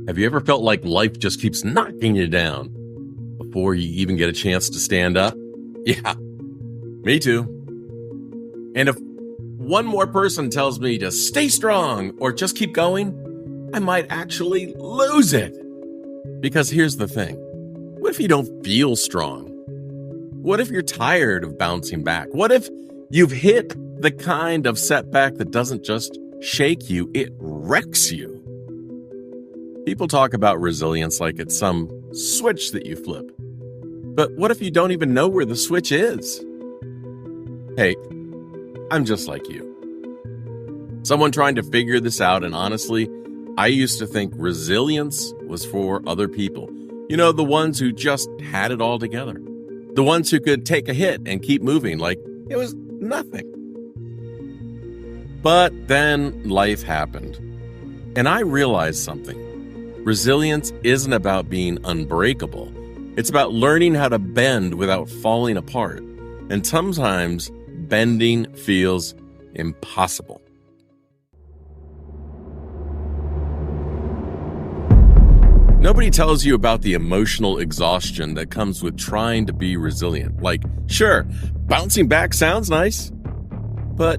Have you ever felt like life just keeps knocking you down before you even get a chance to stand up? Yeah, me too. And if one more person tells me to stay strong or just keep going, I might actually lose it. Because here's the thing. What if you don't feel strong? What if you're tired of bouncing back? What if you've hit the kind of setback that doesn't just shake you, it wrecks you? People talk about resilience like it's some switch that you flip. But what if you don't even know where the switch is? Hey, I'm just like you. Someone trying to figure this out, and honestly, I used to think resilience was for other people. You know, the ones who just had it all together. The ones who could take a hit and keep moving like it was nothing. But then life happened, and I realized something. Resilience isn't about being unbreakable. It's about learning how to bend without falling apart. And sometimes bending feels impossible. Nobody tells you about the emotional exhaustion that comes with trying to be resilient. Like, sure, bouncing back sounds nice, but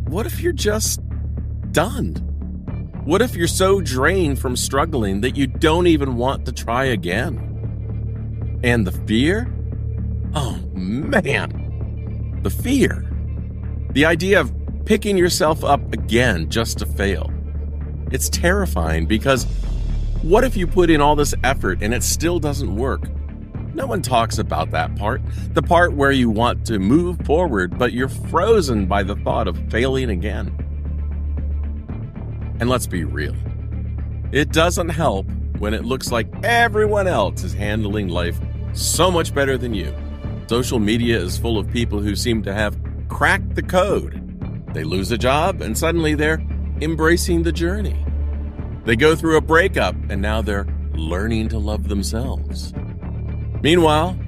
what if you're just done? What if you're so drained from struggling that you don't even want to try again? And the fear? Oh man, the fear. The idea of picking yourself up again just to fail. It's terrifying because what if you put in all this effort and it still doesn't work? No one talks about that part. The part where you want to move forward, but you're frozen by the thought of failing again. And let's be real. It doesn't help when it looks like everyone else is handling life so much better than you. Social media is full of people who seem to have cracked the code. They lose a job and suddenly they're embracing the journey. They go through a breakup and now they're learning to love themselves. Meanwhile,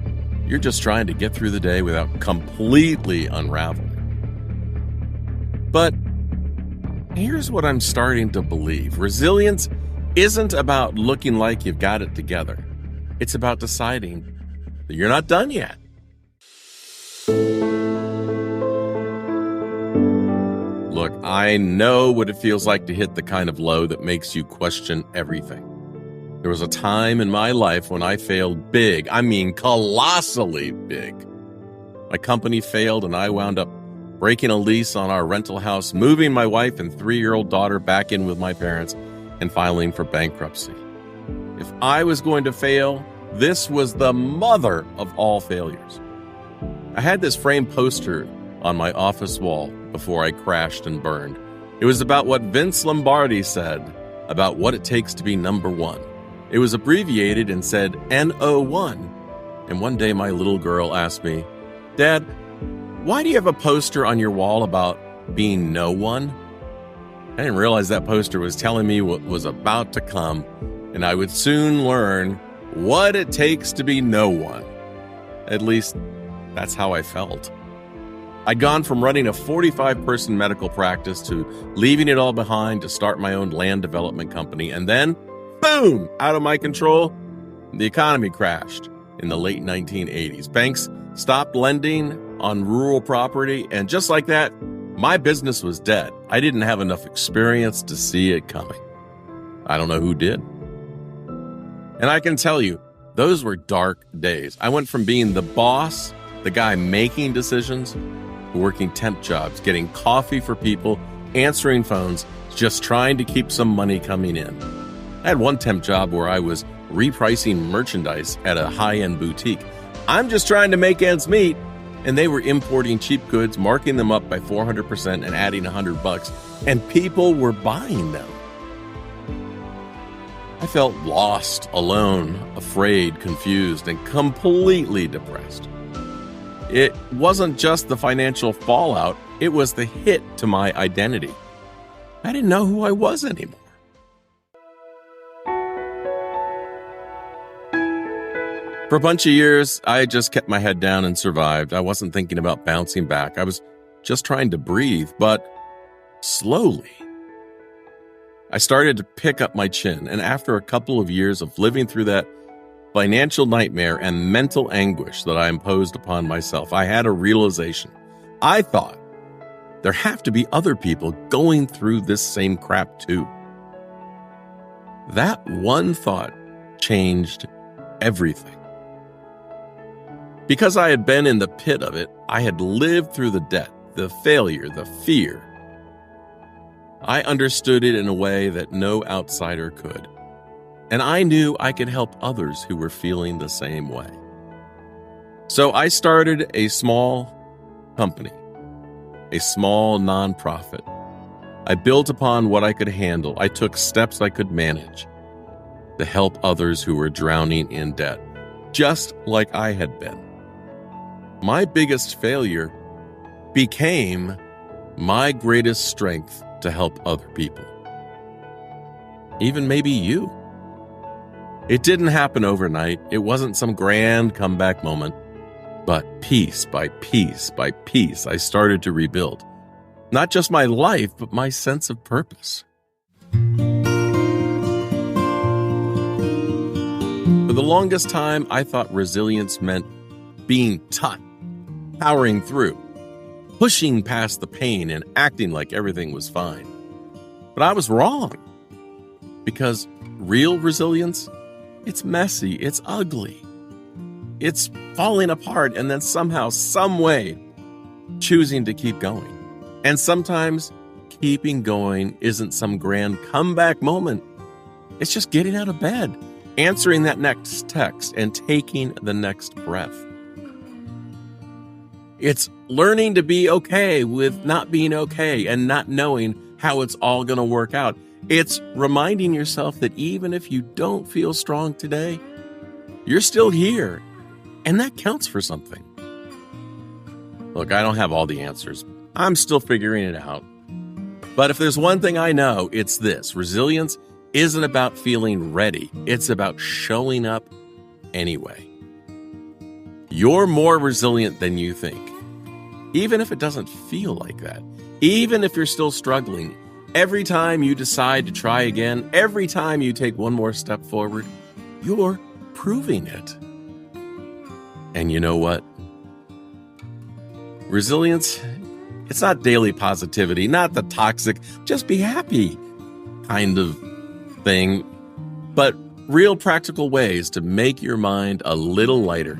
you're just trying to get through the day without completely unraveling. But here's what I'm starting to believe. Resilience isn't about looking like you've got it together. It's about deciding that you're not done yet. Look, I know what it feels like to hit the kind of low that makes you question everything. There was a time in my life when I failed big. I mean, colossally big. My company failed and I wound up breaking a lease on our rental house, moving my wife and 3-year-old daughter back in with my parents, and filing for bankruptcy. If I was going to fail, this was the mother of all failures. I had this framed poster on my office wall before I crashed and burned. It was about what Vince Lombardi said about what it takes to be number one. It was abbreviated and said NO1. And one day my little girl asked me, "Dad, why do you have a poster on your wall about being no one?" I didn't realize that poster was telling me what was about to come, and I would soon learn what it takes to be no one. At least, that's how I felt. I'd gone from running a 45-person medical practice to leaving it all behind to start my own land development company, and then, boom, out of my control, the economy crashed in the late 1980s. Banks stopped lending on rural property, and just like that, my business was dead. I didn't have enough experience to see it coming. I don't know who did. And I can tell you, those were dark days. I went from being the boss, the guy making decisions, to working temp jobs, getting coffee for people, answering phones, just trying to keep some money coming in. I had one temp job where I was repricing merchandise at a high-end boutique. I'm just trying to make ends meet, and they were importing cheap goods, marking them up by 400% and adding $100, and people were buying them. I felt lost, alone, afraid, confused, and completely depressed. It wasn't just the financial fallout, it was the hit to my identity. I didn't know who I was anymore. For a bunch of years, I just kept my head down and survived. I wasn't thinking about bouncing back. I was just trying to breathe, but slowly, I started to pick up my chin, and after a couple of years of living through that financial nightmare and mental anguish that I imposed upon myself, I had a realization. I thought there have to be other people going through this same crap too. That one thought changed everything. Because I had been in the pit of it, I had lived through the debt, the failure, the fear. I understood it in a way that no outsider could. And I knew I could help others who were feeling the same way. So I started a small company, a small nonprofit. I built upon what I could handle. I took steps I could manage to help others who were drowning in debt, just like I had been. My biggest failure became my greatest strength to help other people. Even maybe you. It didn't happen overnight. It wasn't some grand comeback moment. But piece by piece by piece, I started to rebuild. Not just my life, but my sense of purpose. For the longest time, I thought resilience meant being tough, powering through, pushing past the pain and acting like everything was fine. But I was wrong. Because real resilience, it's messy, it's ugly. It's falling apart and then somehow, some way, choosing to keep going. And sometimes keeping going isn't some grand comeback moment. It's just getting out of bed, answering that next text, and taking the next breath. It's learning to be okay with not being okay and not knowing how it's all going to work out. It's reminding yourself that even if you don't feel strong today, you're still here, and that counts for something. Look, I don't have all the answers. I'm still figuring it out. But if there's one thing I know, it's this. Resilience isn't about feeling ready. It's about showing up anyway. You're more resilient than you think. Even if it doesn't feel like that. Even if you're still struggling, every time you decide to try again, every time you take one more step forward, you're proving it. And you know what? Resilience, it's not daily positivity, not the toxic, just be happy kind of thing, but real practical ways to make your mind a little lighter.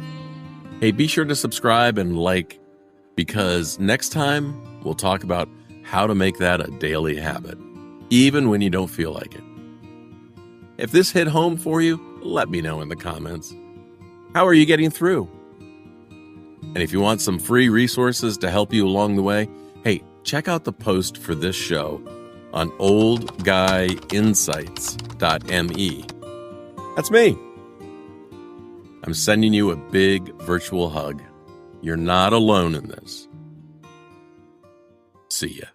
Hey, be sure to subscribe and like, because next time we'll talk about how to make that a daily habit, even when you don't feel like it. If this hit home for you, let me know in the comments. How are you getting through? And if you want some free resources to help you along the way, hey, check out the post for this show on oldguyinsights.me. That's me. I'm sending you a big virtual hug. You're not alone in this. See ya.